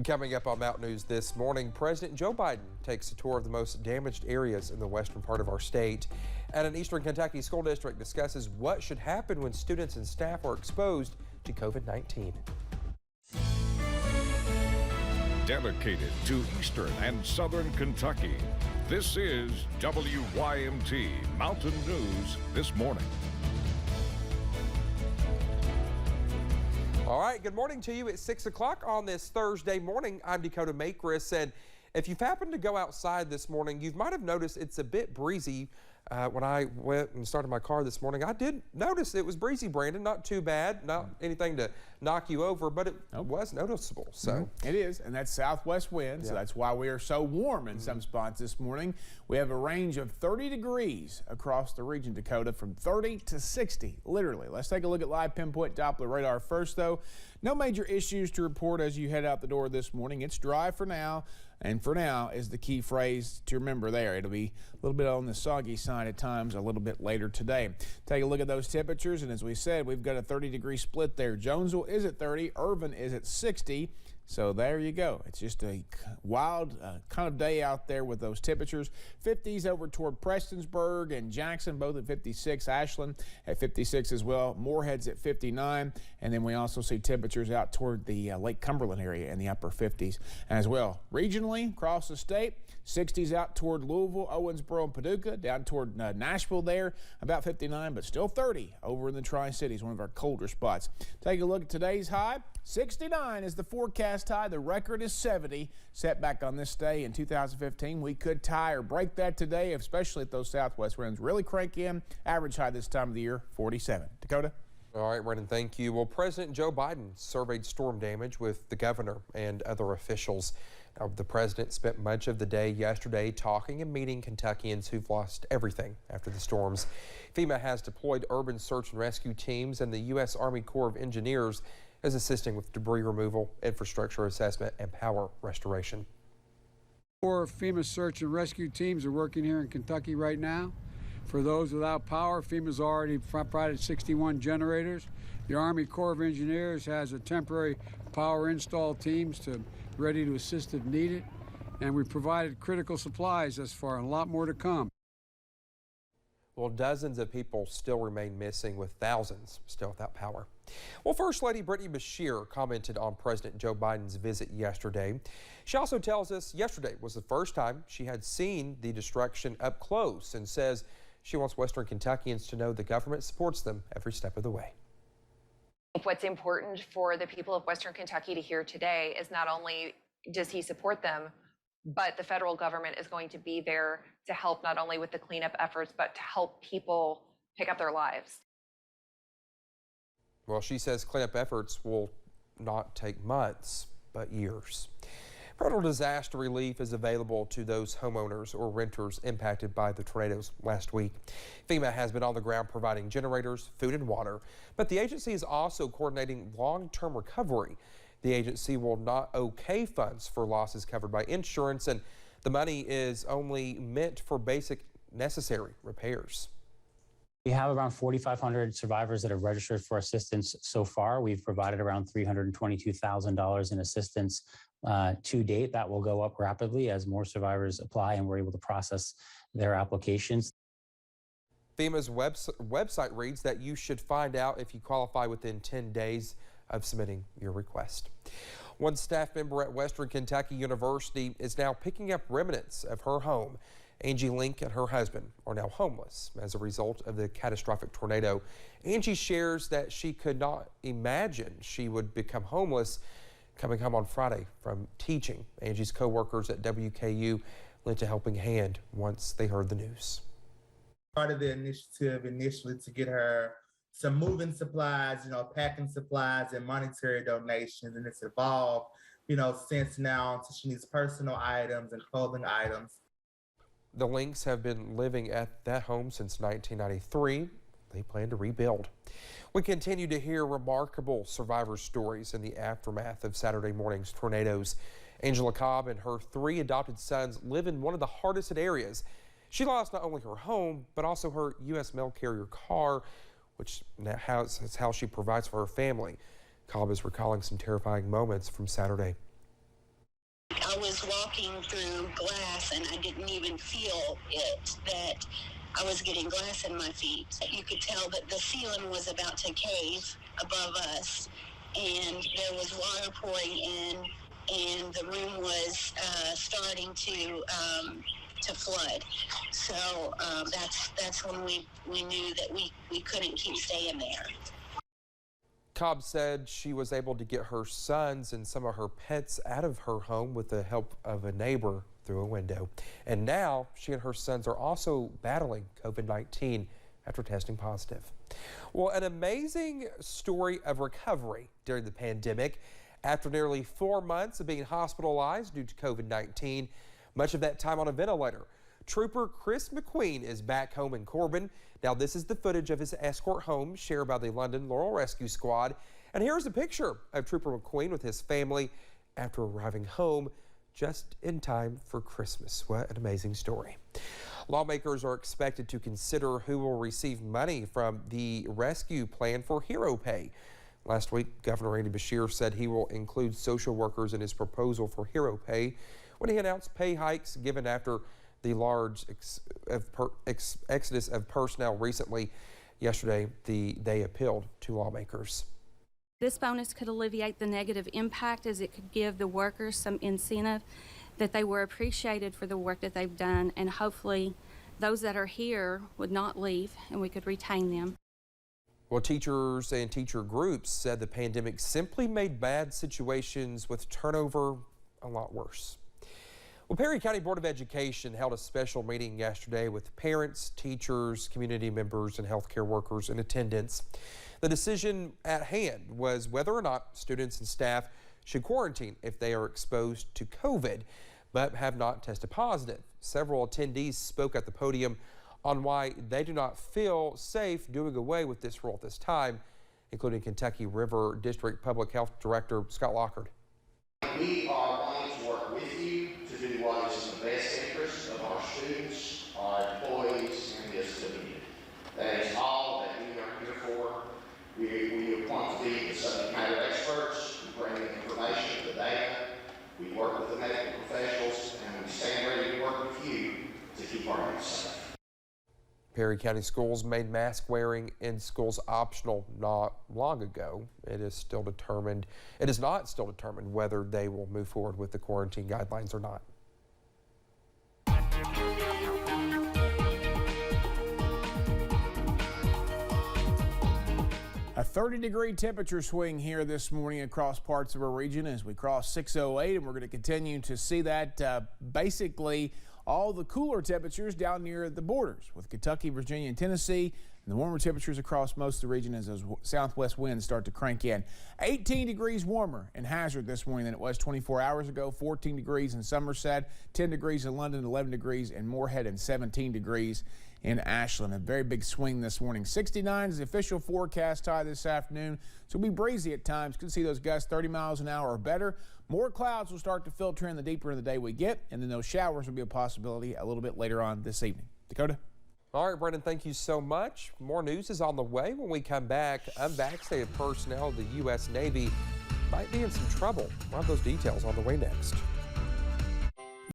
Coming up on Mountain News this morning, President Joe Biden takes a tour of the most damaged areas in the western part of our state. And an Eastern Kentucky school district discusses what should happen when students and staff are exposed to COVID-19. Dedicated to Eastern and Southern Kentucky, this is WYMT Mountain News this morning. All right, good morning to you at 6 o'clock on this Thursday morning. I'm Dakota Makris, and if you've happened to go outside this morning, you might have noticed it's a bit breezy. When I went and started my car this morning, I did notice it was breezy, Brandon. Not too bad, not anything to knock you over, but it was noticeable. So It is, and that's southwest wind, so that's why we are so warm in some spots this morning. We have a range of 30 degrees across the region, Dakota, from 30 to 60, literally. Let's take a look at live pinpoint Doppler radar first, though. No major issues to report as you head out the door this morning. It's dry for now. And for now is the key phrase to remember there. It'll be a little bit on the soggy side at times a little bit later today. Take a look at those temperatures, and as we said, we've got a 30-degree split there. Jonesville is at 30, Irvin is at 60. So there you go. It's just a wild kind of day out there with those temperatures. 50s over toward Prestonsburg and Jackson, both at 56. Ashland at 56 as well. Moorhead's at 59. And then we also see temperatures out toward the Lake Cumberland area in the upper 50s as well. Regionally, across the state, 60s out toward Louisville, Owensboro, and Paducah, down toward Nashville there, about 59, but still 30 over in the Tri-Cities, one of our colder spots. Take a look at today's high. 69 is the forecast high. The record is 70, set back on this day in 2015. We could tie or break that today, especially if those southwest winds really crank in. Average high this time of the year, 47. Dakota? all right, Brendan, thank you. Well, President Joe Biden surveyed storm damage with the governor and other officials. The president spent much of the day yesterday talking and meeting Kentuckians who've lost everything after the storms. FEMA has deployed urban search and rescue teams, and the U.S. Army Corps of Engineers is assisting with debris removal, infrastructure assessment, and power restoration. 4 FEMA search and rescue teams are working here in Kentucky right now. For those without power, FEMA's already provided 61 generators. The Army Corps of Engineers has a temporary power install teams ready to assist if needed. And we provided critical supplies thus far, and a lot more to come. Well, dozens of people still remain missing, with thousands still without power. Well, First Lady Brittany Bashir commented on President Joe Biden's visit yesterday. She also tells us yesterday was the first time she had seen the destruction up close, and says she wants Western Kentuckians to know the government supports them every step of the way. What's important for the people of Western Kentucky to hear today is not only does he support them, but the federal government is going to be there to help not only with the cleanup efforts, but to help people pick up their lives. Well, she says cleanup efforts will not take months, but years. Federal disaster relief is available to those homeowners or renters impacted by the tornadoes last week. FEMA has been on the ground providing generators, food, and water, but the agency is also coordinating long-term recovery. The agency will not okay funds for losses covered by insurance, and the money is only meant for basic necessary repairs. We have around 4,500 survivors that have registered for assistance so far. We've provided around $322,000 in assistance to date. That will go up rapidly as more survivors apply and we're able to process their applications. FEMA's website reads that you should find out if you qualify within 10 days of submitting your request. One staff member at Western Kentucky University is now picking up remnants of her home. Angie Link and her husband are now homeless as a result of the catastrophic tornado. Angie shares that she could not imagine she would become homeless coming home on Friday from teaching. Angie's co-workers at WKU lent a helping hand once they heard the news. Part of the initiative initially to get her some moving supplies, packing supplies and monetary donations, and it's evolved, since now so she needs personal items and clothing items. The Links have been living at that home since 1993. They plan to rebuild. We continue to hear remarkable survivor stories in the aftermath of Saturday morning's tornadoes. Angela Cobb and her 3 adopted sons live in one of the hardest hit areas. She lost not only her home, but also her U.S. mail carrier car, which is how she provides for her family. Cobb is recalling some terrifying moments from Saturday. was walking through glass and I didn't even feel it, that I was getting glass in my feet. You could tell that the ceiling was about to cave above us, and there was water pouring in, and the room was starting to flood. So that's when we knew that we couldn't keep staying there. Cobb said she was able to get her sons and some of her pets out of her home with the help of a neighbor through a window. And now she and her sons are also battling COVID-19 after testing positive. Well, an amazing story of recovery during the pandemic. After nearly 4 months of being hospitalized due to COVID-19, much of that time on a ventilator, Trooper Chris McQueen is back home in Corbin. Now, this is the footage of his escort home shared by the London Laurel Rescue Squad. And here's a picture of Trooper McQueen with his family after arriving home just in time for Christmas. What an amazing story. Lawmakers are expected to consider who will receive money from the rescue plan for Hero Pay. Last week, Governor Andy Beshear said he will include social workers in his proposal for Hero Pay when he announced pay hikes given after the large exodus of personnel recently. Yesterday, they appealed to lawmakers. This bonus could alleviate the negative impact, as it could give the workers some incentive that they were appreciated for the work that they've done, and hopefully those that are here would not leave and we could retain them. Well, teachers and teacher groups said the pandemic simply made bad situations with turnover a lot worse. Well, Perry County Board of Education held a special meeting yesterday with parents, teachers, community members, and healthcare workers in attendance. The decision at hand was whether or not students and staff should quarantine if they are exposed to COVID, but have not tested positive. Several attendees spoke at the podium on why they do not feel safe doing away with this rule at this time, including Kentucky River District Public Health Director Scott Lockard. We are wanting to work with you to do what is in the best interest of our students, our employees, and this community. That is all that we are here for. We want to be the subject matter experts. We bring the information, the data. We work with the medical professionals, and we stand ready to work with you to keep our youth safe. Perry County Schools made mask wearing in schools optional not long ago. It is not still determined whether they will move forward with the quarantine guidelines or not. A 30-degree temperature swing here this morning across parts of our region as we cross 608, and we're going to continue to see that basically all the cooler temperatures down near the borders with Kentucky, Virginia, and Tennessee, and the warmer temperatures across most of the region as those southwest winds start to crank in. 18 degrees warmer in Hazard this morning than it was 24 hours ago, 14 degrees in Somerset, 10 degrees in London, 11 degrees in Moorhead, and 17 degrees in Ashland. A very big swing this morning. 69 is the official forecast high this afternoon, so it'll be breezy at times. Could see those gusts 30 miles an hour or better. More clouds will start to filter in the deeper in the day we get, and then those showers will be a possibility a little bit later on this evening. Dakota? All right, Brendan, thank you so much. More news is on the way when we come back. Unvaccinated personnel of the U.S. Navy might be in some trouble. We'll have those details on the way next.